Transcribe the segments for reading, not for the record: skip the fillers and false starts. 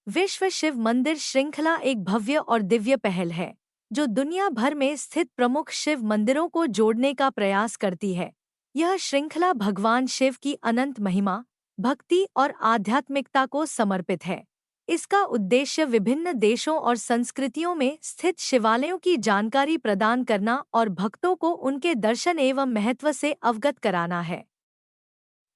विश्व शिव मंदिर श्रृंखला एक भव्य और दिव्य पहल है जो दुनिया भर में स्थित प्रमुख शिव मंदिरों को जोड़ने का प्रयास करती है। यह श्रृंखला भगवान शिव की अनंत महिमा, भक्ति और आध्यात्मिकता को समर्पित है। इसका उद्देश्य विभिन्न देशों और संस्कृतियों में स्थित शिवालयों की जानकारी प्रदान करना और भक्तों को उनके दर्शन एवं महत्व से अवगत कराना है।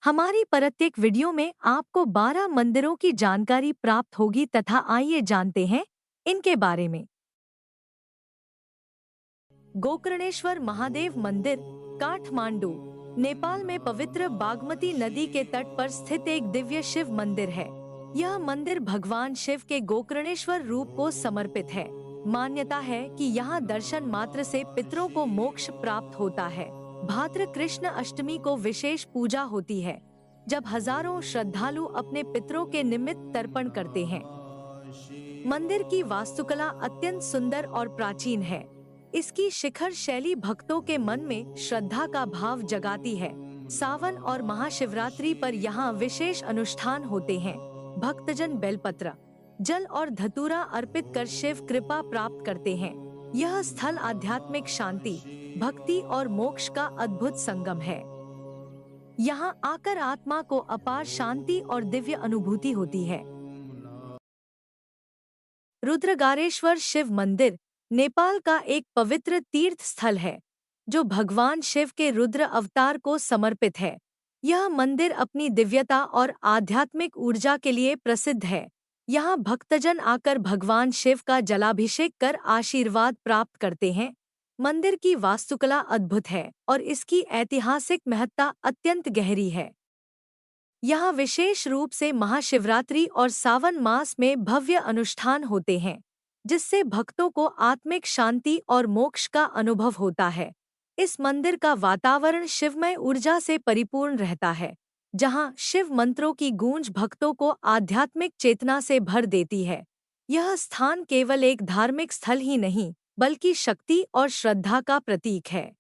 हमारी प्रत्येक वीडियो में आपको 12 मंदिरों की जानकारी प्राप्त होगी तथा आइए जानते हैं इनके बारे में। गोकर्णेश्वर महादेव मंदिर, काठमांडू, नेपाल में पवित्र बागमती नदी के तट पर स्थित एक दिव्य शिव मंदिर है। यह मंदिर भगवान शिव के गोकर्णेश्वर रूप को समर्पित है। मान्यता है कि यहाँ दर्शन मात्र से पितरों को मोक्ष प्राप्त होता है। भाद्र कृष्ण अष्टमी को विशेष पूजा होती है, जब हजारों श्रद्धालु अपने पितरों के निमित्त तर्पण करते हैं। मंदिर की वास्तुकला अत्यंत सुंदर और प्राचीन है। इसकी शिखर शैली भक्तों के मन में श्रद्धा का भाव जगाती है। सावन और महाशिवरात्रि पर यहाँ विशेष अनुष्ठान होते हैं। भक्तजन बेलपत्र, जल और धतूरा अर्पित कर शिव कृपा प्राप्त करते हैं। यह स्थल आध्यात्मिक शांति, भक्ति और मोक्ष का अद्भुत संगम है। यहाँ आकर आत्मा को अपार शांति और दिव्य अनुभूति होती है। रुद्रगारेश्वर शिव मंदिर नेपाल का एक पवित्र तीर्थ स्थल है जो भगवान शिव के रुद्र अवतार को समर्पित है। यह मंदिर अपनी दिव्यता और आध्यात्मिक ऊर्जा के लिए प्रसिद्ध है। यहाँ भक्तजन आकर भगवान शिव का जलाभिषेक कर आशीर्वाद प्राप्त करते हैं। मंदिर की वास्तुकला अद्भुत है और इसकी ऐतिहासिक महत्ता अत्यंत गहरी है। यहाँ विशेष रूप से महाशिवरात्रि और सावन मास में भव्य अनुष्ठान होते हैं, जिससे भक्तों को आत्मिक शांति और मोक्ष का अनुभव होता है। इस मंदिर का वातावरण शिवमय ऊर्जा से परिपूर्ण रहता है, जहाँ शिव मंत्रों की गूंज भक्तों को आध्यात्मिक चेतना से भर देती है। यह स्थान केवल एक धार्मिक स्थल ही नहीं, बल्कि शक्ति और श्रद्धा का प्रतीक है।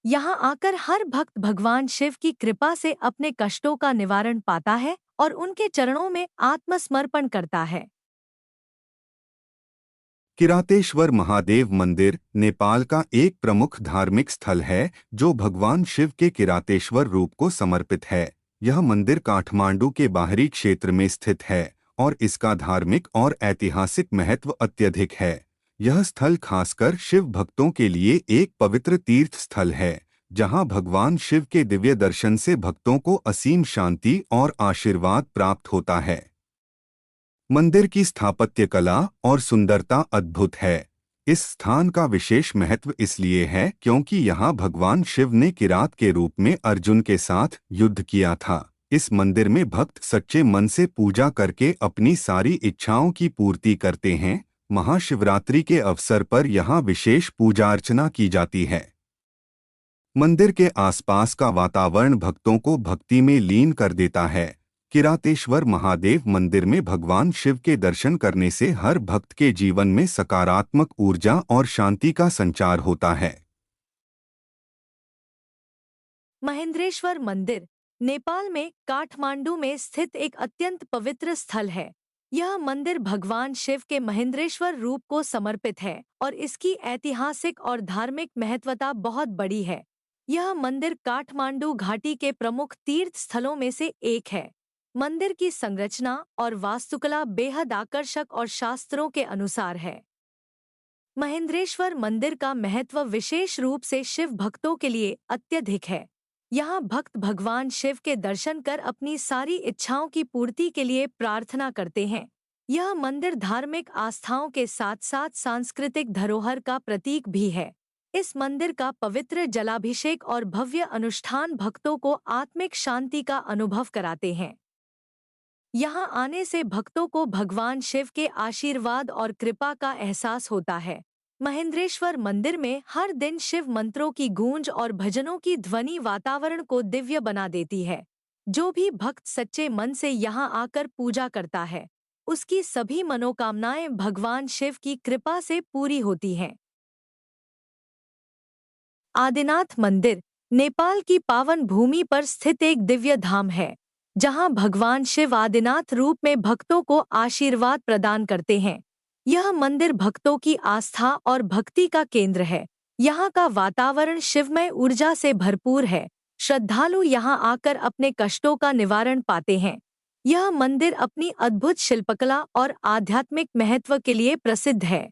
यहाँ आकर हर भक्त भगवान शिव की कृपा से अपने कष्टों का निवारण पाता है और उनके चरणों में आत्मसमर्पण करता है। किरातेश्वर महादेव मंदिर नेपाल का एक प्रमुख धार्मिक स्थल है जो भगवान शिव के किरातेश्वर रूप को समर्पित है। यह मंदिर काठमांडू के बाहरी क्षेत्र में स्थित है और इसका धार्मिक और ऐतिहासिक महत्व अत्यधिक है। यह स्थल खासकर शिव भक्तों के लिए एक पवित्र तीर्थ स्थल है, जहां भगवान शिव के दिव्य दर्शन से भक्तों को असीम शांति और आशीर्वाद प्राप्त होता है। मंदिर की स्थापत्य कला और सुंदरता अद्भुत है। इस स्थान का विशेष महत्व इसलिए है क्योंकि यहाँ भगवान शिव ने किरात के रूप में अर्जुन के साथ युद्ध किया था। इस मंदिर में भक्त सच्चे मन से पूजा करके अपनी सारी इच्छाओं की पूर्ति करते हैं। महाशिवरात्रि के अवसर पर यहाँ विशेष पूजा अर्चना की जाती है। मंदिर के आसपास का वातावरण भक्तों को भक्ति में लीन कर देता है। किरातेश्वर महादेव मंदिर में भगवान शिव के दर्शन करने से हर भक्त के जीवन में सकारात्मक ऊर्जा और शांति का संचार होता है। महेंद्रेश्वर मंदिर नेपाल में काठमांडू में स्थित एक अत्यंत पवित्र स्थल है। यह मंदिर भगवान शिव के महेंद्रेश्वर रूप को समर्पित है और इसकी ऐतिहासिक और धार्मिक महत्वता बहुत बड़ी है। यह मंदिर काठमांडू घाटी के प्रमुख तीर्थ स्थलों में से एक है। मंदिर की संरचना और वास्तुकला बेहद आकर्षक और शास्त्रों के अनुसार है। महेंद्रेश्वर मंदिर का महत्व विशेष रूप से शिव भक्तों के लिए अत्यधिक है। यहाँ भक्त भगवान शिव के दर्शन कर अपनी सारी इच्छाओं की पूर्ति के लिए प्रार्थना करते हैं। यह मंदिर धार्मिक आस्थाओं के साथ साथ सांस्कृतिक धरोहर का प्रतीक भी है। इस मंदिर का पवित्र जलाभिषेक और भव्य अनुष्ठान भक्तों को आत्मिक शांति का अनुभव कराते हैं। यहाँ आने से भक्तों को भगवान शिव के आशीर्वाद और कृपा का एहसास होता है। महेंद्रेश्वर मंदिर में हर दिन शिव मंत्रों की गूंज और भजनों की ध्वनि वातावरण को दिव्य बना देती है। जो भी भक्त सच्चे मन से यहाँ आकर पूजा करता है, उसकी सभी मनोकामनाएं भगवान शिव की कृपा से पूरी होती हैं। आदिनाथ मंदिर नेपाल की पावन भूमि पर स्थित एक दिव्य धाम है। जहां भगवान शिव आदिनाथ रूप में भक्तों को आशीर्वाद प्रदान करते हैं। यह मंदिर भक्तों की आस्था और भक्ति का केंद्र है। यहाँ का वातावरण शिवमय ऊर्जा से भरपूर है। श्रद्धालु यहाँ आकर अपने कष्टों का निवारण पाते हैं। यह मंदिर अपनी अद्भुत शिल्पकला और आध्यात्मिक महत्व के लिए प्रसिद्ध है।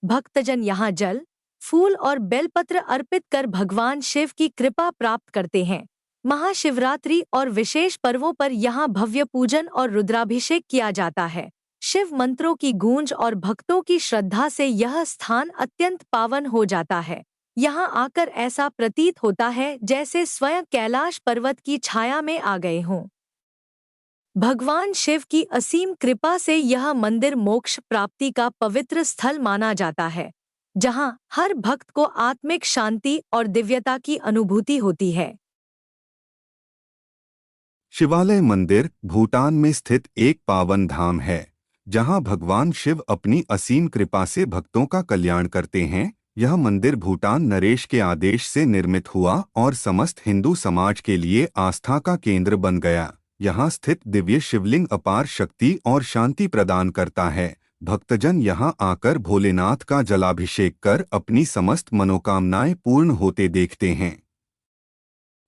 भक्तजन यहाँ जल, फूल और बेलपत्र अर्पित कर भगवान शिव की कृपा प्राप्त करते हैं। महाशिवरात्रि और विशेष पर्वों पर यहाँ भव्य पूजन और रुद्राभिषेक किया जाता है। शिव मंत्रों की गूंज और भक्तों की श्रद्धा से यह स्थान अत्यंत पावन हो जाता है। यहाँ आकर ऐसा प्रतीत होता है जैसे स्वयं कैलाश पर्वत की छाया में आ गए हों। भगवान शिव की असीम कृपा से यह मंदिर मोक्ष प्राप्ति का पवित्र स्थल माना जाता है, जहां हर भक्त को आत्मिक शांति और दिव्यता की अनुभूति होती है। शिवालय मंदिर भूटान में स्थित एक पावन धाम है, जहां भगवान शिव अपनी असीम कृपा से भक्तों का कल्याण करते हैं। यह मंदिर भूटान नरेश के आदेश से निर्मित हुआ और समस्त हिंदू समाज के लिए आस्था का केंद्र बन गया। यहाँ स्थित दिव्य शिवलिंग अपार शक्ति और शांति प्रदान करता है। भक्तजन यहाँ आकर भोलेनाथ का जलाभिषेक कर अपनी समस्त मनोकामनाएं पूर्ण होते देखते हैं।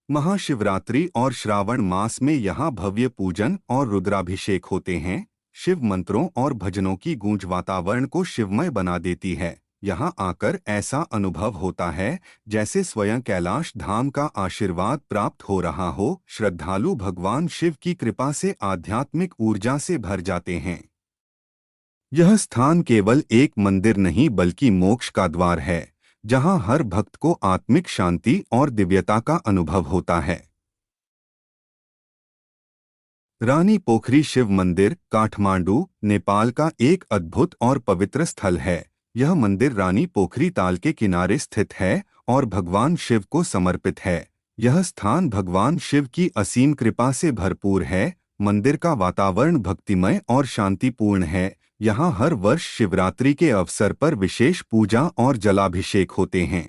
महाशिवरात्रि और श्रावण मास में यहाँ भव्य पूजन और रुद्राभिषेक होते हैं। शिव मंत्रों और भजनों की गूंज वातावरण को शिवमय बना देती है। यहाँ आकर ऐसा अनुभव होता है जैसे स्वयं कैलाश धाम का आशीर्वाद प्राप्त हो रहा हो। श्रद्धालु भगवान शिव की कृपा से आध्यात्मिक ऊर्जा से भर जाते हैं। यह स्थान केवल एक मंदिर नहीं बल्कि मोक्ष का द्वार है, जहाँ हर भक्त को आत्मिक शांति और दिव्यता का अनुभव होता है। रानी पोखरी शिव मंदिर काठमांडू, नेपाल का एक अद्भुत और पवित्र स्थल है। यह मंदिर रानी पोखरी ताल के किनारे स्थित है और भगवान शिव को समर्पित है। यह स्थान भगवान शिव की असीम कृपा से भरपूर है। मंदिर का वातावरण भक्तिमय और शांतिपूर्ण है। यहाँ हर वर्ष शिवरात्रि के अवसर पर विशेष पूजा और जलाभिषेक होते हैं,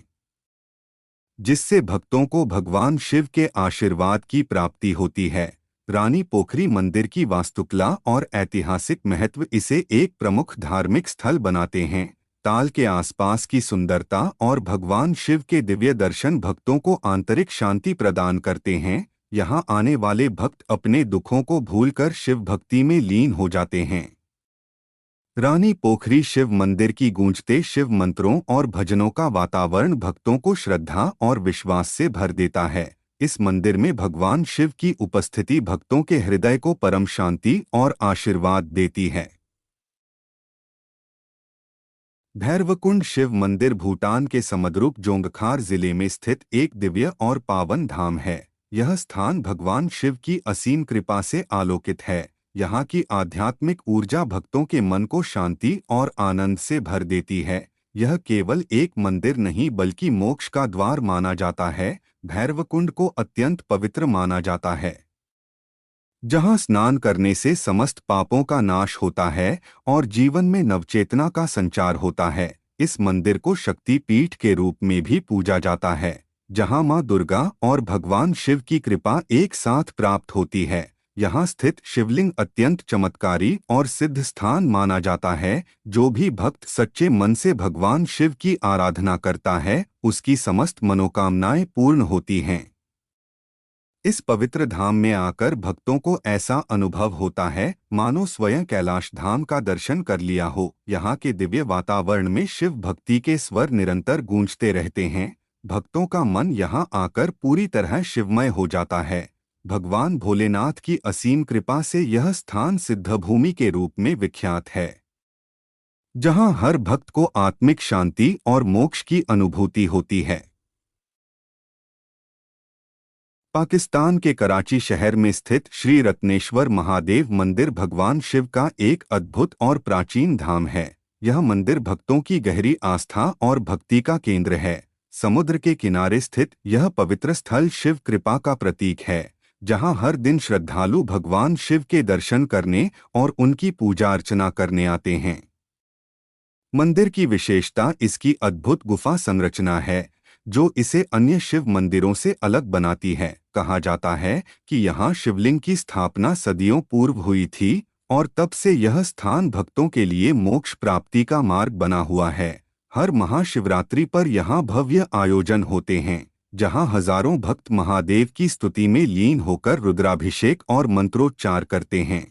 जिससे भक्तों को भगवान शिव के आशीर्वाद की प्राप्ति होती है। रानी पोखरी मंदिर की वास्तुकला और ऐतिहासिक महत्व इसे एक प्रमुख धार्मिक स्थल बनाते हैं। ताल के आसपास की सुंदरता और भगवान शिव के दिव्य दर्शन भक्तों को आंतरिक शांति प्रदान करते हैं। यहाँ आने वाले भक्त अपने दुखों को भूलकर शिव भक्ति में लीन हो जाते हैं। रानी पोखरी शिव मंदिर की गूंजते शिव मंत्रों और भजनों का वातावरण भक्तों को श्रद्धा और विश्वास से भर देता है। इस मंदिर में भगवान शिव की उपस्थिति भक्तों के हृदय को परम शांति और आशीर्वाद देती है। भैरवकुंड शिव मंदिर भूटान के समद्रुप जोंगखार जिले में स्थित एक दिव्य और पावन धाम है। यह स्थान भगवान शिव की असीम कृपा से आलोकित है। यहाँ की आध्यात्मिक ऊर्जा भक्तों के मन को शांति और आनंद से भर देती है। यह केवल एक मंदिर नहीं बल्कि मोक्ष का द्वार माना जाता है। भैरवकुंड को अत्यंत पवित्र माना जाता है, जहाँ स्नान करने से समस्त पापों का नाश होता है और जीवन में नवचेतना का संचार होता है। इस मंदिर को शक्ति पीठ के रूप में भी पूजा जाता है, जहाँ माँ दुर्गा और भगवान शिव की कृपा एक साथ प्राप्त होती है। यहाँ स्थित शिवलिंग अत्यंत चमत्कारी और सिद्ध स्थान माना जाता है। जो भी भक्त सच्चे मन से भगवान शिव की आराधना करता है, उसकी समस्त मनोकामनाएं पूर्ण होती हैं। इस पवित्र धाम में आकर भक्तों को ऐसा अनुभव होता है मानो स्वयं कैलाश धाम का दर्शन कर लिया हो। यहाँ के दिव्य वातावरण में शिव भक्ति के स्वर निरंतर गूंजते रहते हैं। भक्तों का मन यहाँ आकर पूरी तरह शिवमय हो जाता है। भगवान भोलेनाथ की असीम कृपा से यह स्थान सिद्धभूमि के रूप में विख्यात है, जहाँ हर भक्त को आत्मिक शांति और मोक्ष की अनुभूति होती है। पाकिस्तान के कराची शहर में स्थित श्री रत्नेश्वर महादेव मंदिर भगवान शिव का एक अद्भुत और प्राचीन धाम है। यह मंदिर भक्तों की गहरी आस्था और भक्ति का केंद्र है। समुद्र के किनारे स्थित यह पवित्र स्थल शिव कृपा का प्रतीक है, जहां हर दिन श्रद्धालु भगवान शिव के दर्शन करने और उनकी पूजा अर्चना करने आते हैं। मंदिर की विशेषता इसकी अद्भुत गुफा संरचना है, जो इसे अन्य शिव मंदिरों से अलग बनाती है। कहा जाता है कि यहाँ शिवलिंग की स्थापना सदियों पूर्व हुई थी और तब से यह स्थान भक्तों के लिए मोक्ष प्राप्ति का मार्ग बना हुआ है। हर महाशिवरात्रि पर यहाँ भव्य आयोजन होते हैं, जहाँ हजारों भक्त महादेव की स्तुति में लीन होकर रुद्राभिषेक और मंत्रोच्चार करते हैं।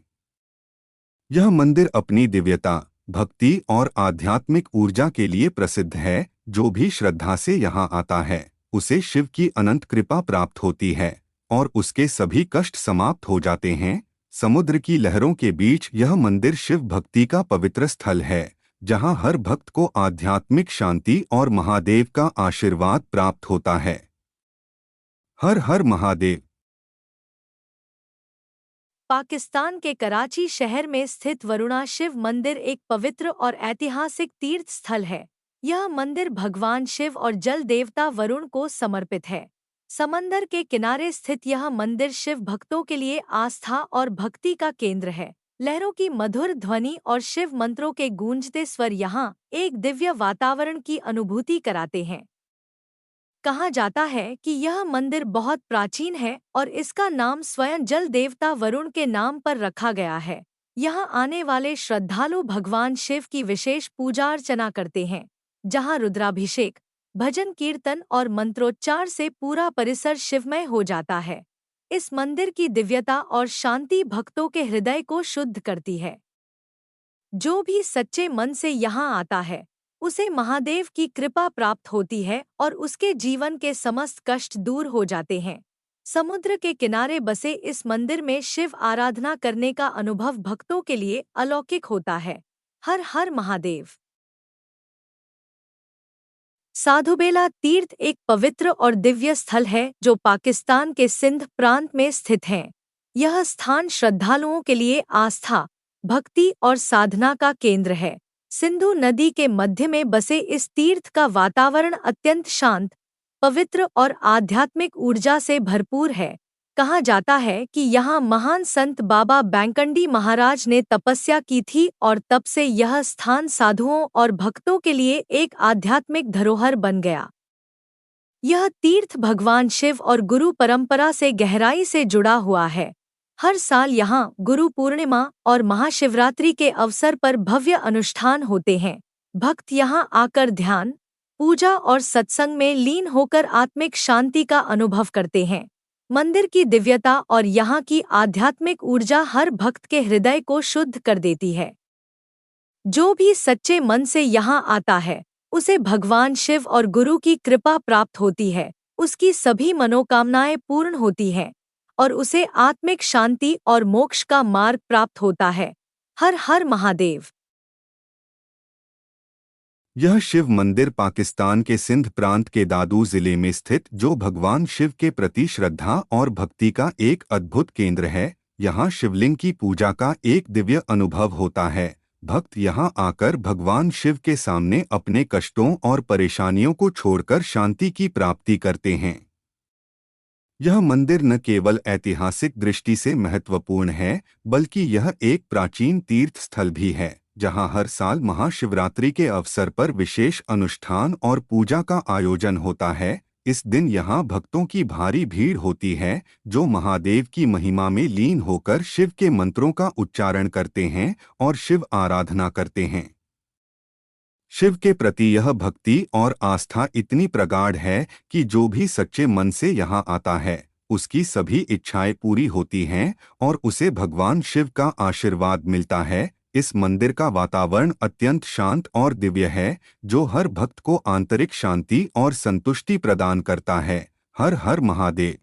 यह मंदिर अपनी दिव्यता, भक्ति और आध्यात्मिक ऊर्जा के लिए प्रसिद्ध है। जो भी श्रद्धा से यहाँ आता है, उसे शिव की अनंत कृपा प्राप्त होती है और उसके सभी कष्ट समाप्त हो जाते हैं। समुद्र की लहरों के बीच यह मंदिर शिव भक्ति का पवित्र स्थल है, जहाँ हर भक्त को आध्यात्मिक शांति और महादेव का आशीर्वाद प्राप्त होता है। हर हर महादेव। पाकिस्तान के कराची शहर में स्थित वरुणा शिव मंदिर एक पवित्र और ऐतिहासिक तीर्थ स्थल है। यह मंदिर भगवान शिव और जल देवता वरुण को समर्पित है। समंदर के किनारे स्थित यह मंदिर शिव भक्तों के लिए आस्था और भक्ति का केंद्र है। लहरों की मधुर ध्वनि और शिव मंत्रों के गूंजते स्वर यहाँ एक दिव्य वातावरण की अनुभूति कराते हैं। कहा जाता है कि यह मंदिर बहुत प्राचीन है और इसका नाम स्वयं जल देवता वरुण के नाम पर रखा गया है। यहाँ आने वाले श्रद्धालु भगवान शिव की विशेष पूजा अर्चना करते हैं, जहाँ रुद्राभिषेक, भजन कीर्तन और मंत्रोच्चार से पूरा परिसर शिवमय हो जाता है। इस मंदिर की दिव्यता और शांति भक्तों के हृदय को शुद्ध करती है। जो भी सच्चे मन से यहाँ आता है, उसे महादेव की कृपा प्राप्त होती है और उसके जीवन के समस्त कष्ट दूर हो जाते हैं। समुद्र के किनारे बसे इस मंदिर में शिव आराधना करने का अनुभव भक्तों के लिए अलौकिक होता है। हर हर महादेव। साधुबेला तीर्थ एक पवित्र और दिव्य स्थल है जो पाकिस्तान के सिंध प्रांत में स्थित है। यह स्थान श्रद्धालुओं के लिए आस्था, भक्ति और साधना का केंद्र है। सिंधु नदी के मध्य में बसे इस तीर्थ का वातावरण अत्यंत शांत, पवित्र और आध्यात्मिक ऊर्जा से भरपूर है। कहा जाता है कि यहाँ महान संत बाबा बैंकंडी महाराज ने तपस्या की थी और तब से यह स्थान साधुओं और भक्तों के लिए एक आध्यात्मिक धरोहर बन गया। यह तीर्थ भगवान शिव और गुरु परंपरा से गहराई से जुड़ा हुआ है। हर साल यहाँ गुरु पूर्णिमा और महाशिवरात्रि के अवसर पर भव्य अनुष्ठान होते हैं। भक्त यहाँ आकर ध्यान, पूजा और सत्संग में लीन होकर आत्मिक शांति का अनुभव करते हैं। मंदिर की दिव्यता और यहाँ की आध्यात्मिक ऊर्जा हर भक्त के हृदय को शुद्ध कर देती है। जो भी सच्चे मन से यहाँ आता है, उसे भगवान शिव और गुरु की कृपा प्राप्त होती है, उसकी सभी मनोकामनाएं पूर्ण होती हैं और उसे आत्मिक शांति और मोक्ष का मार्ग प्राप्त होता है। हर हर महादेव। यह शिव मंदिर पाकिस्तान के सिंध प्रांत के दादू जिले में स्थित जो भगवान शिव के प्रति श्रद्धा और भक्ति का एक अद्भुत केंद्र है। यहाँ शिवलिंग की पूजा का एक दिव्य अनुभव होता है। भक्त यहाँ आकर भगवान शिव के सामने अपने कष्टों और परेशानियों को छोड़कर शांति की प्राप्ति करते हैं। यह मंदिर न केवल ऐतिहासिक दृष्टि से महत्वपूर्ण है, बल्कि यह एक प्राचीन तीर्थ स्थल भी है, जहां हर साल महाशिवरात्रि के अवसर पर विशेष अनुष्ठान और पूजा का आयोजन होता है। इस दिन यहां भक्तों की भारी भीड़ होती है, जो महादेव की महिमा में लीन होकर शिव के मंत्रों का उच्चारण करते हैं और शिव आराधना करते हैं। शिव के प्रति यह भक्ति और आस्था इतनी प्रगाढ़ है कि जो भी सच्चे मन से यहाँ आता है, उसकी सभी इच्छाएं पूरी होती हैं और उसे भगवान शिव का आशीर्वाद मिलता है। इस मंदिर का वातावरण अत्यंत शांत और दिव्य है, जो हर भक्त को आंतरिक शांति और संतुष्टि प्रदान करता है। हर हर महादेव।